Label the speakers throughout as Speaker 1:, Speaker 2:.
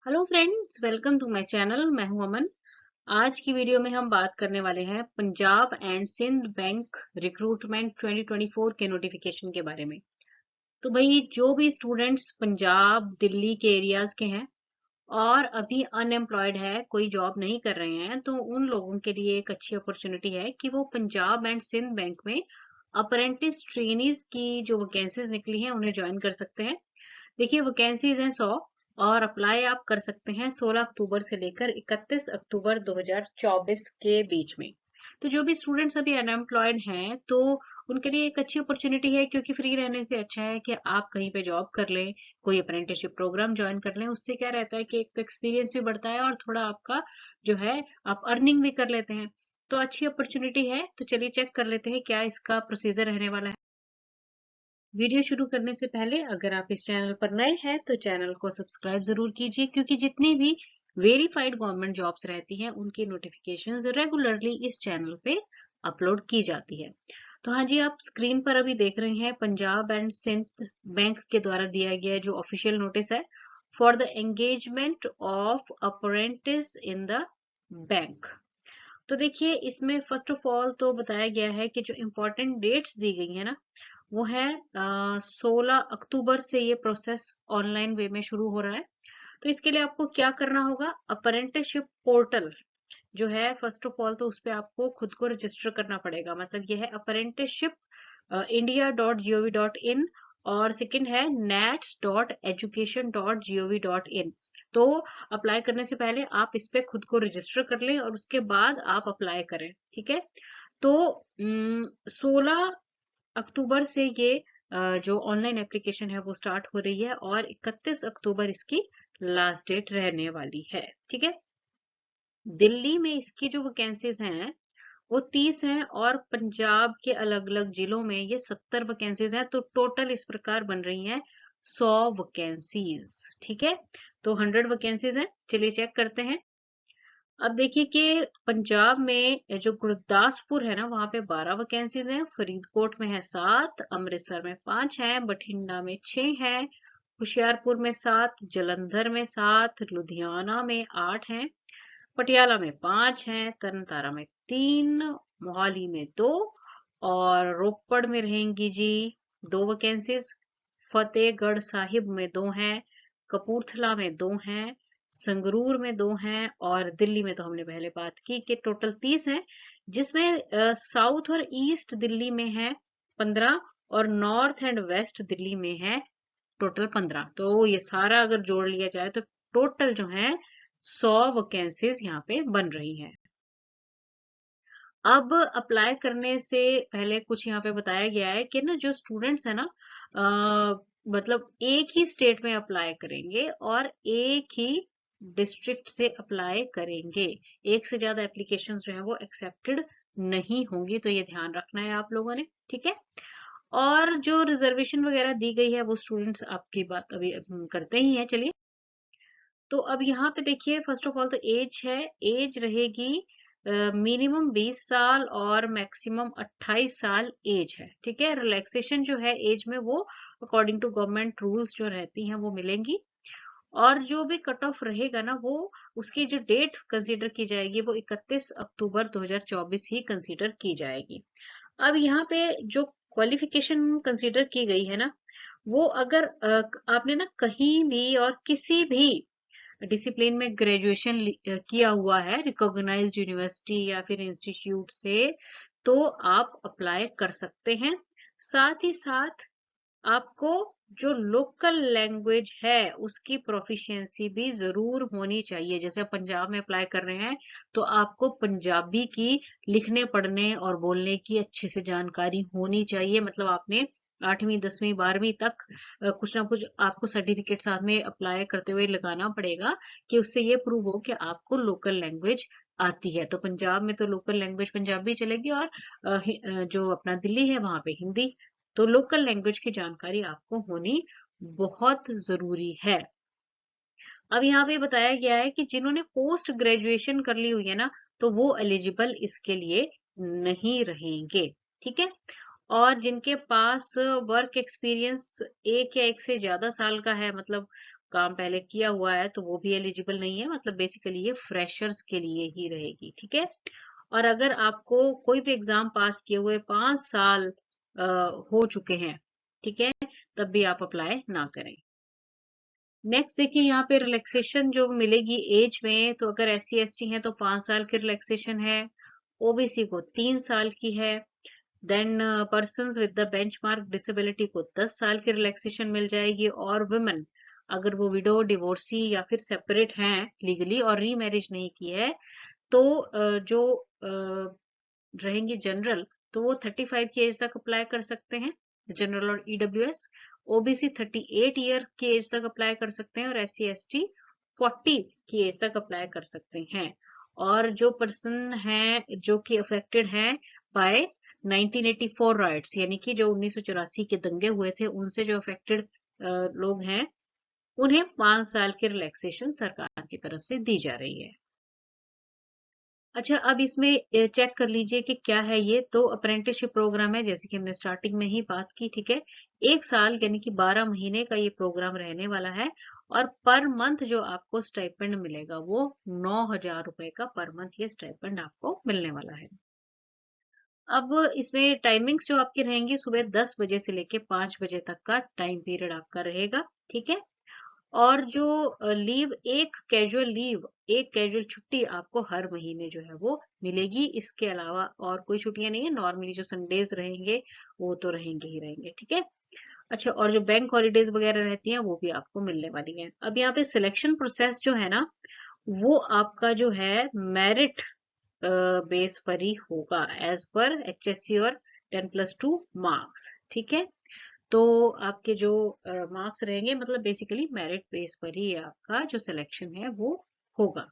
Speaker 1: Hello friends, welcome to my channel. मैं हूं अमन। आज की वीडियो में हम बात करने वाले हैं Punjab and Sind bank recruitment 2024 के नोटिफिकेशन के बारे में। तो भाई, जो भी स्टूडेंट्स पंजाब दिल्ली के एरियाज के हैं और अभी अनएम्प्लॉयड है, कोई जॉब नहीं कर रहे हैं, तो उन लोगों के लिए एक अच्छी अपॉर्चुनिटी है कि वो पंजाब एंड सिंध बैंक में अप्रेंटिस ट्रेनीज की जो वैकेंसीज निकली हैं उन्हें ज्वाइन कर सकते हैं। देखिए, वैकेंसीज हैं 100 और अप्लाई आप कर सकते हैं 16 अक्टूबर से लेकर 31 अक्टूबर 2024 के बीच में। तो जो भी स्टूडेंट्स अभी अनएम्प्लॉयड हैं, तो उनके लिए एक अच्छी अपॉर्चुनिटी है, क्योंकि फ्री रहने से अच्छा है कि आप कहीं पे जॉब कर लें, कोई अप्रेंटिसशिप प्रोग्राम ज्वाइन कर लें। उससे क्या रहता है कि एक तो एक्सपीरियंस भी बढ़ता है और थोड़ा आपका जो है आप अर्निंग भी कर लेते हैं। तो अच्छी अपॉर्चुनिटी है। तो चलिए चेक कर लेते हैं क्या इसका प्रोसीजर रहने वाला है। वीडियो शुरू करने से पहले अगर आप इस चैनल पर नए हैं तो चैनल को सब्सक्राइब जरूर कीजिए, क्योंकि जितनी भी वेरीफाइड गवर्नमेंट जॉब्स रहती हैं उनकी नोटिफिकेशंस रेगुलरली इस चैनल पे अपलोड की जाती है। तो हाँ जी, आप स्क्रीन पर अभी देख रहे हैं पंजाब एंड सिंध बैंक के द्वारा दिया गया जो ऑफिशियल नोटिस है for the engagement of apprentice in the bank. तो देखिए, इसमें फर्स्ट ऑफ ऑल तो बताया गया है कि जो इम्पोर्टेंट डेट्स दी गई है ना, वो है 16 अक्टूबर से ये प्रोसेस ऑनलाइन वे में शुरू हो रहा है। तो इसके लिए आपको क्या करना होगा, अप्रेंटिसशिप पोर्टल जो है, फर्स्ट ऑफ ऑल तो उस पे आपको खुद को रजिस्टर करना पड़ेगा। मतलब ये है अप्रेंटिसशिप india.gov.in और सेकंड है nats.education.gov.in। तो अप्लाई करने से पहले आप इस पे खुद को रजिस्टर कर लें और उसके बाद आप अप्लाई करें, ठीक है। तो 16 अक्टूबर से ये जो ऑनलाइन एप्लीकेशन है वो स्टार्ट हो रही है और 31 अक्टूबर इसकी लास्ट डेट रहने वाली है, ठीक है। दिल्ली में इसकी जो वैकेंसीज हैं वो 30 हैं और पंजाब के अलग अलग जिलों में ये 70 वैकेंसीज हैं। तो टोटल इस प्रकार बन रही हैं 100 वैकेंसीज, ठीक है। तो 100 वैकेंसीज हैं। चलिए चेक करते हैं। अब देखिए कि पंजाब में जो गुरदासपुर है ना, वहां पे 12 वैकेंसीज हैं, फरीदकोट में है 7, अमृतसर में 5 है, बठिंडा में 6 है, होशियारपुर में 7, जलंधर में 7, लुधियाना में 8 हैं, पटियाला में 5 हैं, तरनतारा में 3, मोहाली में 2 और रोपड़ में रहेंगी जी 2 वैकेंसीज, फतेहगढ़ साहिब में 2 हैं, कपूरथला में 2 हैं, संगरूर में 2 हैं और दिल्ली में तो हमने पहले बात की कि टोटल 30 हैं, जिसमें साउथ और ईस्ट दिल्ली में है 15 और नॉर्थ एंड वेस्ट दिल्ली में है टोटल 15। तो ये सारा अगर जोड़ लिया जाए तो टोटल जो है 100 वैकेंसीज यहाँ पे बन रही हैं। अब अप्लाई करने से पहले कुछ यहाँ पे बताया गया है कि ना, जो स्टूडेंट्स है ना, मतलब एक ही स्टेट में अप्लाई करेंगे और एक ही डिस्ट्रिक्ट से अप्लाई करेंगे। एक से ज्यादा एप्लीकेशंस जो है वो एक्सेप्टेड नहीं होंगी। तो ये ध्यान रखना है आप लोगों ने, ठीक है। और जो रिजर्वेशन वगैरह दी गई है वो स्टूडेंट्स आपकी बात अभी करते ही हैं। चलिए, तो अब यहाँ पे देखिए, फर्स्ट ऑफ ऑल तो एज है। एज रहेगी मिनिमम 20 साल और मैक्सिमम 28 साल एज है, ठीक है। रिलैक्सेशन जो है एज में वो अकॉर्डिंग टू गवर्नमेंट रूल्स जो रहती हैं वो मिलेंगी। और जो भी कट ऑफ रहेगा ना, वो उसकी जो डेट कंसीडर की जाएगी वो 31 अक्टूबर 2024 ही कंसीडर की जाएगी। अब यहाँ पे जो क्वालिफिकेशन कंसीडर की गई है ना, वो अगर आपने ना कहीं भी और किसी भी डिसिप्लिन में ग्रेजुएशन किया हुआ है रिकॉग्नाइज्ड यूनिवर्सिटी या फिर इंस्टीट्यूट से, तो आप अप्लाई कर सकते हैं। साथ ही साथ आपको जो लोकल लैंग्वेज है उसकी प्रोफिशिएंसी भी जरूर होनी चाहिए। जैसे आप पंजाब में अप्लाई कर रहे हैं तो आपको पंजाबी की लिखने पढ़ने और बोलने की अच्छे से जानकारी होनी चाहिए। मतलब आपने 8वीं 10वीं 12वीं तक कुछ ना कुछ आपको सर्टिफिकेट साथ में अप्लाई करते हुए लगाना पड़ेगा कि उससे ये प्रूव हो कि आपको लोकल लैंग्वेज आती है। तो पंजाब में तो लोकल लैंग्वेज पंजाबी चलेगी और जो अपना दिल्ली है वहां पे हिंदी। तो लोकल लैंग्वेज की जानकारी आपको होनी बहुत जरूरी है। अब यहाँ पे बताया गया है कि जिन्होंने पोस्ट ग्रेजुएशन कर ली हुई है ना, तो वो एलिजिबल इसके लिए नहीं रहेंगे, ठीक है। और जिनके पास वर्क एक्सपीरियंस एक या एक से ज्यादा साल का है, मतलब काम पहले किया हुआ है तो वो भी एलिजिबल नहीं है, मतलब बेसिकली ये फ्रेशर्स के लिए ही रहेगी, ठीक है। और अगर आपको कोई भी एग्जाम पास किए हुए 5 साल हो चुके हैं, ठीक है, तब भी आप अप्लाई ना करें। नेक्स्ट देखिए यहाँ पे रिलैक्सेशन जो मिलेगी एज में, तो अगर SC ST है तो 5 साल की रिलैक्सेशन है, OBC को 3 साल की है, then persons with the benchmark disability को 10 साल की रिलैक्सेशन मिल जाएगी, और वुमेन अगर वो विडो, डिवोर्सी या फिर सेपरेट हैं लीगली और रीमैरिज नहीं की है, तो जो रहेंगी जनरल, तो वो 35 की एज तक अप्लाई कर सकते हैं, जनरल और EWS। OBC 38 ईयर की एज तक अप्लाई कर सकते हैं, और SC ST 40 की एज तक अप्लाई कर सकते हैं। और जो पर्सन हैं जो कि अफेक्टेड हैं बाय 1984 राइट्स, यानी कि जो 1984 के दंगे हुए थे उनसे जो अफेक्टेड लोग हैं, उन्हें 5 साल की रिलैक्सेशन सरकार की तरफ से दी जा रही है। अच्छा, अब इसमें चेक कर लीजिए कि क्या है ये। तो अप्रेंटिसशिप प्रोग्राम है, जैसे कि हमने स्टार्टिंग में ही बात की, ठीक है। 1 साल यानी कि 12 महीने का ये प्रोग्राम रहने वाला है, और पर मंथ जो आपको स्टाइपेंड मिलेगा वो 9,000 रुपए का पर मंथ ये स्टाइपेंड आपको मिलने वाला है। अब इसमें टाइमिंग्स जो आपकी रहेंगी, सुबह 10 बजे से लेके 5 बजे तक का टाइम पीरियड आपका रहेगा, ठीक है। और जो लीव, एक कैजुअल छुट्टी आपको हर महीने जो है वो मिलेगी। इसके अलावा और कोई छुट्टियां नहीं है, नॉर्मली जो संडेज रहेंगे वो तो रहेंगे ही रहेंगे, ठीक है। अच्छा, और जो बैंक हॉलीडेज वगैरह रहती हैं वो भी आपको मिलने वाली हैं। अब यहाँ पे सिलेक्शन प्रोसेस जो है ना, वो आपका जो है मेरिट बेस पर ही होगा, एज पर HSC और 10+2 मार्क्स, ठीक है। तो आपके जो मार्क्स रहेंगे, मतलब बेसिकली मेरिट बेस पर ही आपका जो सिलेक्शन है वो होगा।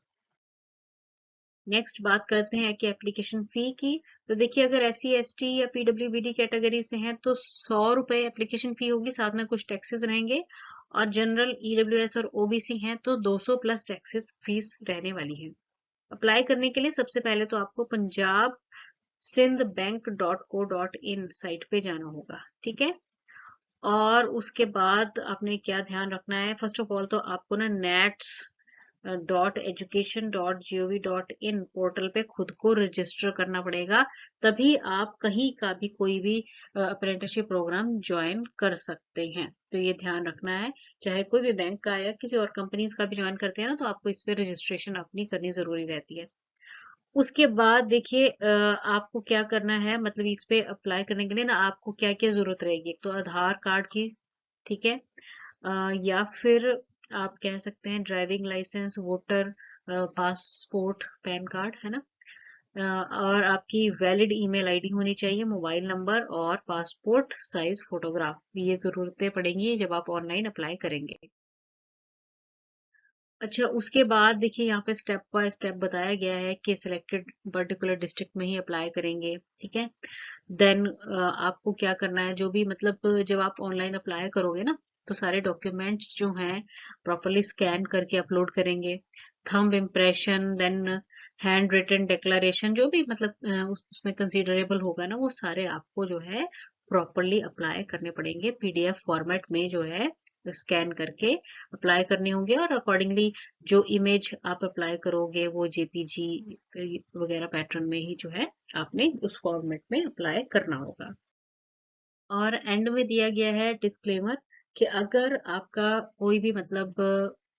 Speaker 1: नेक्स्ट बात करते हैं कि एप्लीकेशन फी की। तो देखिए, अगर SC ST या PWBD कैटेगरी से हैं तो 100 रुपए एप्लीकेशन फी होगी, साथ में कुछ टैक्सेस रहेंगे। और जनरल, EWS और OBC हैं तो 200 प्लस टैक्सेस फीस रहने वाली है। अप्लाई करने के लिए सबसे पहले तो आपको पंजाब सिंध बैंक.co.in साइट पे जाना होगा, ठीक है। और उसके बाद आपने क्या ध्यान रखना है, फर्स्ट ऑफ ऑल तो आपको ना nats.education.gov.in पोर्टल पे खुद को रजिस्टर करना पड़ेगा, तभी आप कहीं का भी कोई भी अप्रेंटिसशिप प्रोग्राम ज्वाइन कर सकते हैं। तो ये ध्यान रखना है, चाहे कोई भी बैंक का या किसी और कंपनीज का भी ज्वाइन करते हैं ना, तो आपको इस पे रजिस्ट्रेशन अपनी करनी जरूरी रहती है। उसके बाद देखिए, आपको क्या करना है, मतलब इस पे अप्लाई करने के लिए ना आपको क्या क्या जरूरत रहेगी। एक तो आधार कार्ड की, ठीक है, या फिर आप कह सकते हैं driving licence, voter passport, PAN card, है ना। और आपकी वैलिड ईमेल आईडी होनी चाहिए, मोबाइल नंबर और पासपोर्ट साइज फोटोग्राफ, ये जरूरतें पड़ेंगी जब आप ऑनलाइन अप्लाई करेंगे। अच्छा, उसके बाद देखिए यहाँ पे स्टेप बाय स्टेप बताया गया है कि सिलेक्टेड पर्टिकुलर डिस्ट्रिक्ट में ही अप्लाई करेंगे, ठीक है। देन आपको क्या करना है, जो भी मतलब जब आप ऑनलाइन अप्लाई करोगे ना, तो सारे डॉक्यूमेंट्स जो हैं प्रॉपरली स्कैन करके अपलोड करेंगे। Thumb impression, then handwritten declaration, जो भी मतलब उसमें कंसीडरेबल होगा ना, वो सारे आपको जो है प्रॉपरली अप्लाई करने पड़ेंगे, PDF फॉर्मेट में जो है स्कैन करके अप्लाई करने होंगे। और अकॉर्डिंगली जो इमेज आप अप्लाई करोगे वो JPG वगैरह पैटर्न में ही जो है आपने उस फॉर्मेट में अप्लाई करना होगा। और एंड में दिया गया है डिस्क्लेमर कि अगर आपका कोई भी मतलब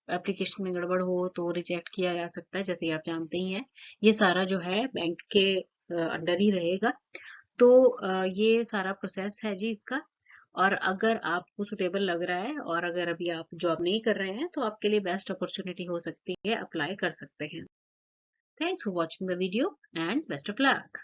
Speaker 1: एप्लीकेशन में गड़बड़ हो तो रिजेक्ट किया जा सकता है, जैसे आप जानते ही हैं। ये सारा जो है बैंक के अंडर ही रहेगा। तो ये सारा प्रोसेस है जी इसका। और अगर आपको सुटेबल लग रहा है और अगर अभी आप जॉब नहीं कर रहे हैं, तो आपके लिए बेस्ट अपॉर्चुनिटी हो सकती है, अप्लाई कर सकते हैं। Thanks for watching the video and best of luck.